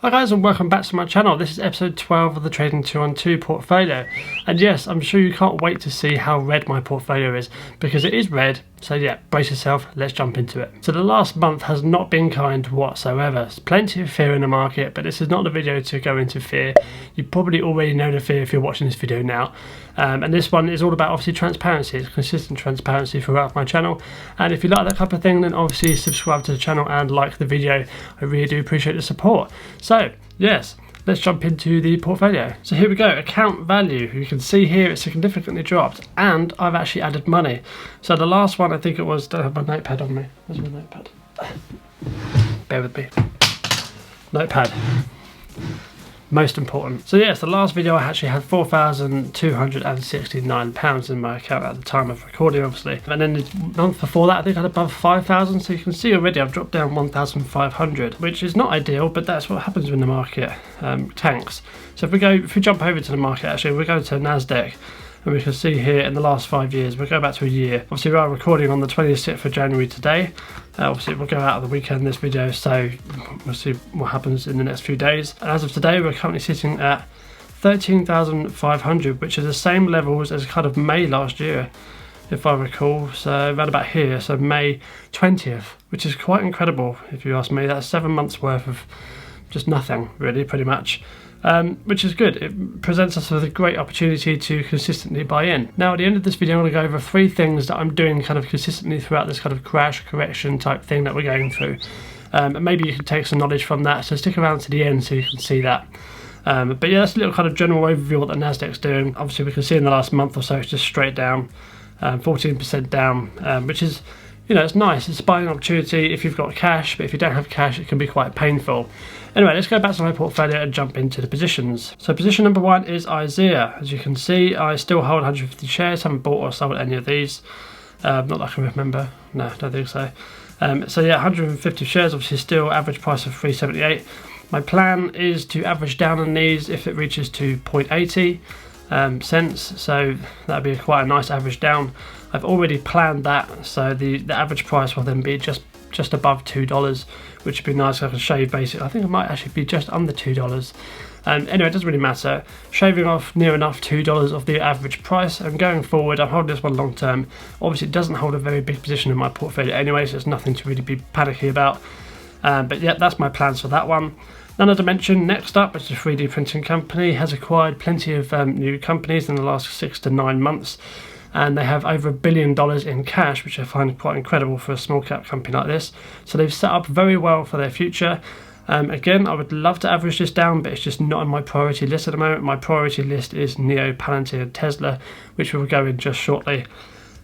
Hi guys, and welcome back to my channel. This is episode 12 of the Trading 2-on-2 portfolio. And yes, I'm sure you can't wait to see how red my portfolio is, because it is red. So yeah, brace yourself, let's jump into it. So the last month has not been kind whatsoever. There's plenty of fear in the market, but this is not the video to go into fear. You probably already know the fear if you're watching this video now. And this one is all about obviously transparency. It's consistent transparency throughout my channel. And if you like that type of thing, then obviously subscribe to the channel and like the video. I really do appreciate the support. So yes, let's jump into the portfolio. So here we go, account value. You can see here it's significantly dropped, and I've actually added money. So the last one, I think it was, don't have my notepad on me. Where's my notepad? Bear with me. Notepad. Most important. So yes, the last video I actually had £4,269 in my account at the time of recording, obviously. And then the month before that, I think I had above 5,000. So you can see already I've dropped down 1,500, which is not ideal, but that's what happens when the market tanks. So if we jump over to the market, actually, we go to NASDAQ. And we can see here in the last 5 years, we'll go back to a year. Obviously we are recording on the 26th of January today. Obviously we'll go out of the weekend this video, so we'll see what happens in the next few days. And as of today, we're currently sitting at 13,500, which is the same levels as kind of May last year, if I recall. So around about here, so May 20th, which is quite incredible if you ask me. That's 7 months worth of just nothing, really, pretty much. Which is good. It presents us with a great opportunity to consistently buy in. Now at the end of this video, I'm going to go over 3 things that I'm doing kind of consistently throughout this kind of crash correction type thing that we're going through. And maybe you can take some knowledge from that, so stick around to the end so you can see that. But yeah, that's a little kind of general overview of what the NASDAQ's doing. Obviously we can see in the last month or so it's just straight down, 14% down, which is, you know, it's nice. It's a buying opportunity if you've got cash, but if you don't have cash, it can be quite painful. Anyway, let's go back to my portfolio and jump into the positions. So position number 1 is IZEA. As you can see, I still hold 150 shares, haven't bought or sold any of these. Not that I can remember. No, I don't think so. So yeah, 150 shares, obviously still average price of 378. My plan is to average down on these if it reaches to 0.80 cents. So that'd be quite a nice average down. I've already planned that, so the average price will then be just above $2, which would be nice. I can shave basically, I think it might actually be just under $2. Anyway, it doesn't really matter. Shaving off near enough $2 of the average price, and going forward, I'm holding this one long term. Obviously, it doesn't hold a very big position in my portfolio anyway, so it's nothing to really be panicking about. But yeah, that's my plans for that one. None to mention, next up, which is a 3D printing company, has acquired plenty of new companies in the last 6 to 9 months. And they have over $1 billion in cash, which I find quite incredible for a small cap company like this. So they've set up very well for their future. Again, I would love to average this down, but it's just not on my priority list at the moment. My priority list is NIO, Palantir, and Tesla, which we'll go in just shortly.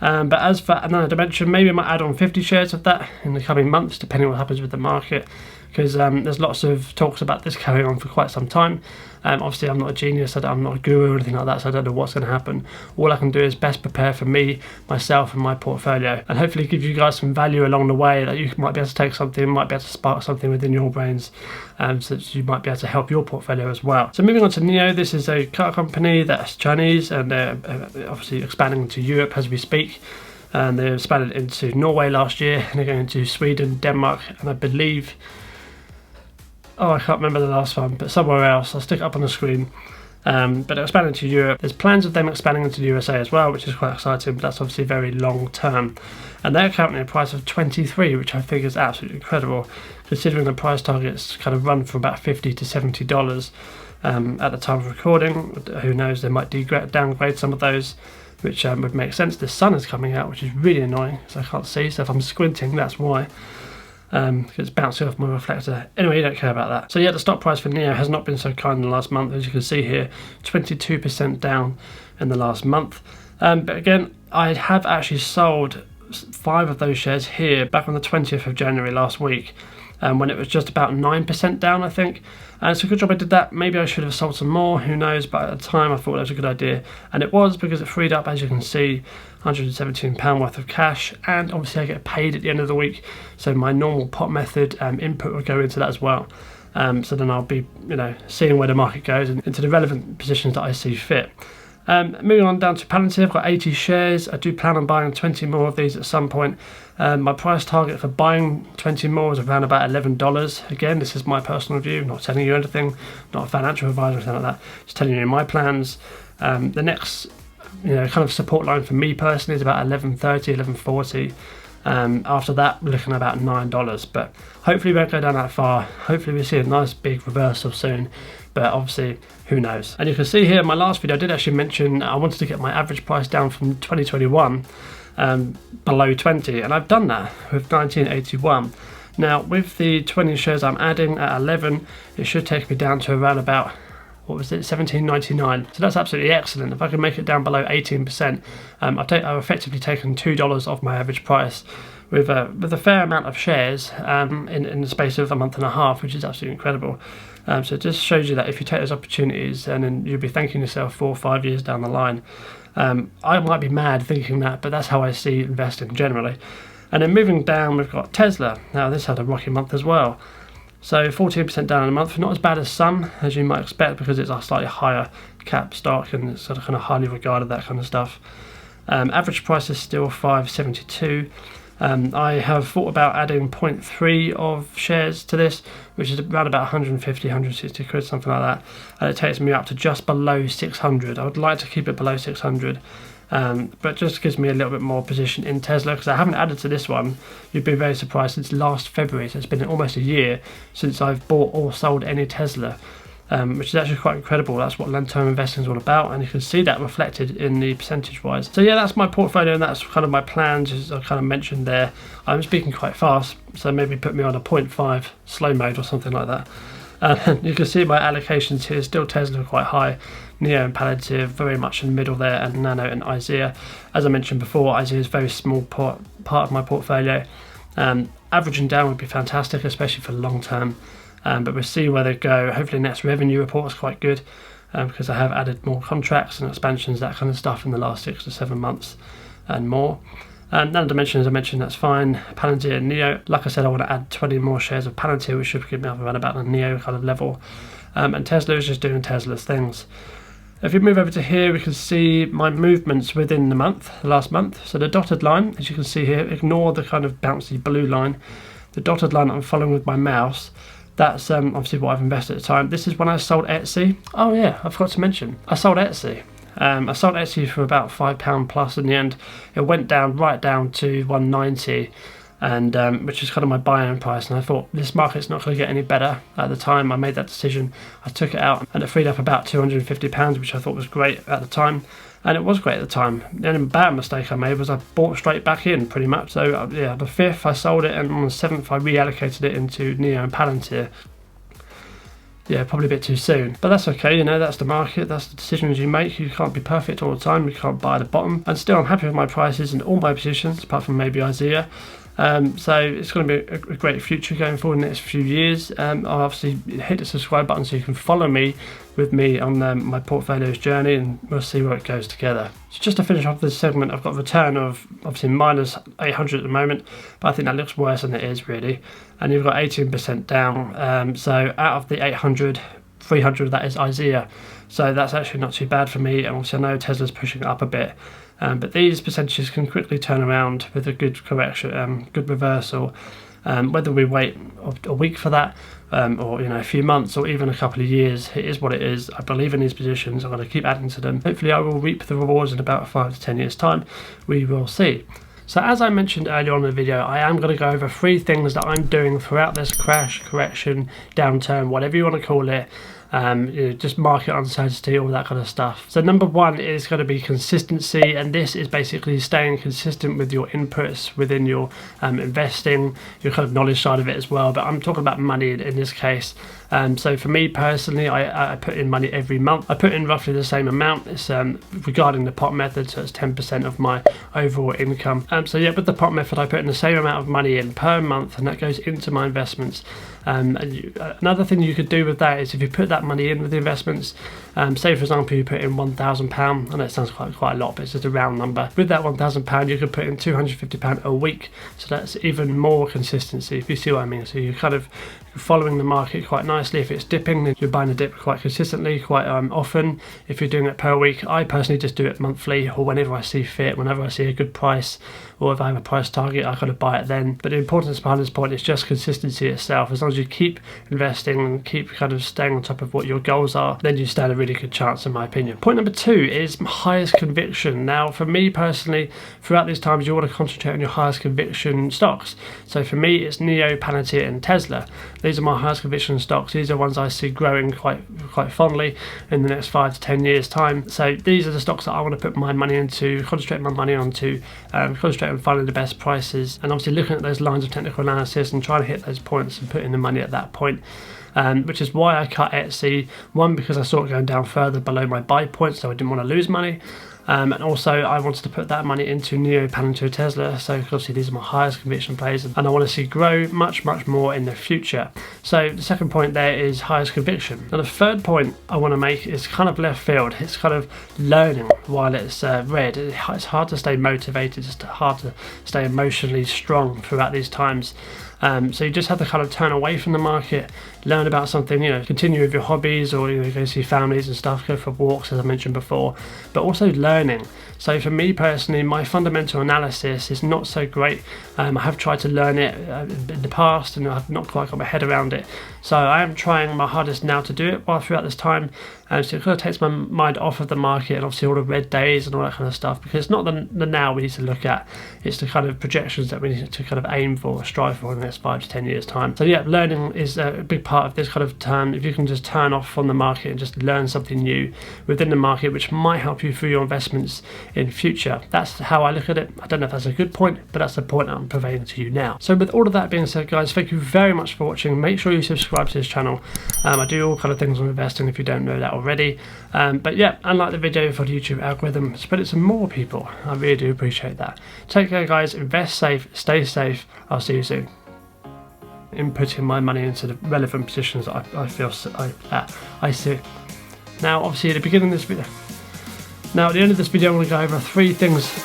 But as for another dimension, maybe I might add on 50 shares of that in the coming months, depending on what happens with the market, because there's lots of talks about this carrying on for quite some time. Obviously, I'm not a genius, I'm not a guru or anything like that, so I don't know what's going to happen. All I can do is best prepare for me, myself, and my portfolio, and hopefully give you guys some value along the way, that you might be able to take something, might be able to spark something within your brains, so that you might be able to help your portfolio as well. So moving on to NIO, this is a car company that's Chinese, and they're obviously expanding into Europe as we speak. And they expanded into Norway last year, and they're going to Sweden, Denmark, and I believe, I can't remember the last one, but somewhere else. I'll stick it up on the screen. But they're expanding to Europe. There's plans of them expanding into the USA as well, which is quite exciting, but that's obviously very long term. And they're currently a price of 23, which I think is absolutely incredible, considering the price targets kind of run from about $50 to $70 at the time of recording. Who knows, they might downgrade some of those, which would make sense. The sun is coming out, which is really annoying, so I can't see. So if I'm squinting, that's why. It's bouncing off my reflector. Anyway, you don't care about that. So yeah, the stock price for NIO has not been so kind in the last month. As you can see here, 22% down in the last month. But again, I have actually sold 5 of those shares here back on the 20th of January last week, when it was just about 9% down, I think. And it's a good job I did that. Maybe I should have sold some more, who knows, but at the time I thought that was a good idea. And it was, because it freed up, as you can see, £117 worth of cash, and obviously I get paid at the end of the week, so my normal pot method input will go into that as well. So then I'll be, seeing where the market goes and into the relevant positions that I see fit. Moving on down to Palantir, I've got 80 shares. I do plan on buying 20 more of these at some point. My price target for buying 20 more is around about $11. Again, this is my personal view, not telling you anything, not a financial advisor or anything like that, just telling you my plans. The next kind of support line for me personally is about $11.30, $11.40. After that, we're looking at about $9, but hopefully we won't go down that far. Hopefully we see a nice big reversal soon, but obviously who knows. And you can see here in my last video I did actually mention I wanted to get my average price down from 2021 below 20, and I've done that with 1981. Now with the 20 shares I'm adding at 11, it should take me down to around about, what was it, $17.99. So that's absolutely excellent. If I can make it down below 18%, I've effectively taken $2 off my average price with a fair amount of shares in the space of a month and a half, which is absolutely incredible. So it just shows you that if you take those opportunities, and then you'll be thanking yourself 4 or 5 years down the line. I might be mad thinking that, but that's how I see investing generally. And then moving down, we've got Tesla. Now this had a rocky month as well. So 14% down in a month, not as bad as some, as you might expect, because it's a slightly higher cap stock and it's sort of kind of highly regarded, that kind of stuff. Average price is still $5.72. I have thought about adding 0.3 of shares to this, which is around about 150, 160 quid, something like that. And it takes me up to just below 600. I would like to keep it below 600. But just gives me a little bit more position in Tesla, because I haven't added to this one. You'd be very surprised, since last February, so it's been almost a year since I've bought or sold any Tesla, which is actually quite incredible. That's what long-term investing is all about, and you can see that reflected in the percentage-wise. So yeah, that's my portfolio, and that's kind of my plans, as I kind of mentioned there. I'm speaking quite fast, so maybe put me on a 0.5 slow mode or something like that. You can see my allocations here, still Tesla quite high, Neo and Palantir very much in the middle there, and Nano and IZEA. As I mentioned before, IZEA is a very small part of my portfolio. Averaging down would be fantastic, especially for long term, but we'll see where they go. Hopefully next revenue report is quite good, because I have added more contracts and expansions, that kind of stuff, in the last 6 to 7 months and more. Nano Dimension, as I mentioned, that's fine. Palantir and Neo, like I said, I want to add 20 more shares of Palantir, which should give me up around about the Neo kind of level. And Tesla is just doing Tesla's things. If we move over to here, we can see my movements within the last month. So the dotted line, as you can see here, ignore the kind of bouncy blue line. The dotted line I'm following with my mouse, that's obviously what I've invested at the time. This is when I sold Etsy. Oh yeah, I forgot to mention, I sold Etsy. I sold Etsy for about £5 plus in the end. It went down right down to 190, and which is kind of my buy-in price, and I thought this market's not going to get any better. At the time I made that decision, I took it out, and it freed up about £250, which I thought was great at the time, and it was great at the time. The only bad mistake I made was I bought straight back in, pretty much. So yeah, the 5th I sold it, and on the 7th I reallocated it into Neo and Palantir. Yeah, probably a bit too soon, but that's okay, that's the market, that's the decisions you make. You can't be perfect all the time, you can't buy at the bottom, and still I'm happy with my prices and all my positions, apart from maybe IZEA. So it's going to be a great future going forward in the next few years. I'll obviously hit the subscribe button so you can follow me on my portfolio's journey, and we'll see where it goes together. So just to finish off this segment, I've got a return of obviously minus 800 at the moment, but I think that looks worse than it is really. And you've got 18% down, so out of the 800, 300 of that is IZEA, so that's actually not too bad for me. And obviously I know Tesla's pushing up a bit, but these percentages can quickly turn around with a good correction, good reversal. Whether we wait a week for that, or a few months, or even a couple of years, it is what it is. I believe in these positions. I'm going to keep adding to them. Hopefully I will reap the rewards in about 5 to 10 years time. We will see. So as I mentioned earlier on in the video, I am going to go over 3 things that I'm doing throughout this crash, correction, downturn, whatever you want to call it. Just market uncertainty, all that kind of stuff. So number 1 is going to be consistency, and this is basically staying consistent with your inputs within your investing, your kind of knowledge side of it as well, but I'm talking about money in this case. So for me personally, I put in money every month. I put in roughly the same amount. It's regarding the pot method, so it's 10% of my overall income. So yeah, with the pot method, I put in the same amount of money in per month, and that goes into my investments. Another thing you could do with that is, if you put that that money in with the investments. Say for example you put in £1,000. I know it sounds quite a lot, but it's just a round number. With that £1,000 you could put in £250 a week, so that's even more consistency, if you see what I mean. So you're kind of following the market quite nicely. If it's dipping, then you're buying the dip quite consistently, quite often. If you're doing it per week, I personally just do it monthly or whenever I see fit, whenever I see a good price, or if I have a price target I kind of buy it then. But the importance behind this point is just consistency itself. As long as you keep investing and keep kind of staying on top of what your goals are, then you stand a really good chance in my opinion. Point number 2 is highest conviction. Now for me personally, throughout these times you want to concentrate on your highest conviction stocks. So for me it's NIO, Palantir and Tesla. These are my highest conviction stocks. These are ones I see growing quite fondly in the next 5 to 10 years time. So these are the stocks that I want to put my money into, concentrate my money onto, concentrate on finding the best prices, and obviously looking at those lines of technical analysis and trying to hit those points and putting the money at that point. Which is why I cut Etsy. One, because I saw it going down further below my buy point, so I didn't want to lose money. And also I wanted to put that money into NIO, Palantir, Tesla, so obviously these are my highest conviction plays and I want to see grow much more in the future. So the second point there is highest conviction. Now the third point I want to make is kind of left field. It's kind of learning while it's red. It's hard to stay motivated, it's hard to stay emotionally strong throughout these times. So you just have to kind of turn away from the market, learn about something, continue with your hobbies, or go see families and stuff, go for walks as I mentioned before, but also learning. So for me personally, my fundamental analysis is not so great. I have tried to learn it in the past and I've not quite got my head around it. So I am trying my hardest now to do it while throughout this time. So it kind of takes my mind off of the market and obviously all the red days and all that kind of stuff, because it's not the now we need to look at, it's the kind of projections that we need to kind of aim for, strive for in the next 5 to 10 years time. So yeah, learning is a big part of this kind of turn. If you can just turn off from the market and just learn something new within the market, which might help you through your investments in future. That's how I look at it. I don't know if that's a good point, but that's the point I'm conveying to you now. So with all of that being said, guys, thank you very much for watching. Make sure you subscribe to this channel. I do all kind of things on investing if you don't know that already. But yeah, and like the video for the YouTube algorithm, spread it to more people. I really do appreciate that. Take care, guys. Invest safe, stay safe. I'll see you soon. Inputting my money into the relevant positions that I feel I see. Now, obviously, at the beginning of this video, now at the end of this video, I want to go over 3 things